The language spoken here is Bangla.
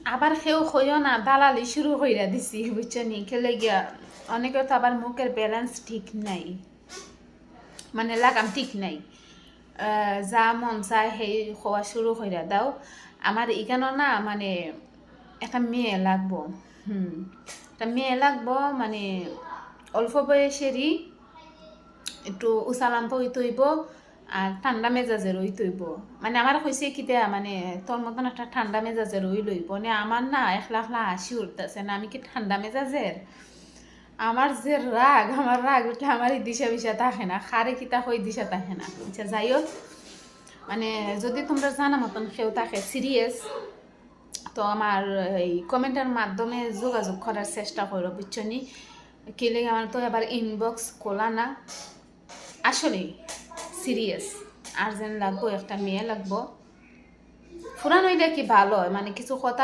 আবার কেউ হইও না দালালি শুরু হইরা দিছি বুঝছো নি খেলে গিয়া অনেকে তো আবার মুখের ব্যালেন্স ঠিক নাই মানে লাগাম ঠিক নাই যা মন চায় সেই খোয়া শুরু হইরা দাও আমার এখানেও না মানে একটা মেয়ে লাগবো একটা মেয়ে লাগবো মানে অল্প বয়সেরই একটু উচালান্ত হইতে হইব আর ঠান্ডা মেজাজের হইতে হইব মানে আমার হয়েছে কি দেয়া মানে তোর মতন একটা ঠান্ডা মেজাজের হই লইব মানে আমার না একলা একলা হাসি উঠতেছে না আমি কি ঠান্ডা মেজাজের আমার যে রাগ আমার রাগ উঠলে আমার দিশা বিশা থাকে না খারে কিতা হই দিশা থাকে না আচ্ছা যাই হোক মানে যদি তোমরা জানা মতন কেউ থাকে সিরিয়াস তো আমার এই কমেন্টের মাধ্যমে যোগাযোগ করার চেষ্টা করো বুঝছো নি কেলে আমার তো এবার ইনবক্স খোলা না আসলে সিরিয়াস আর্জেন্ট লাগবো একটা মেয়ে লাগবো ফুরানো এটা কি ভালো মানে কিছু কথা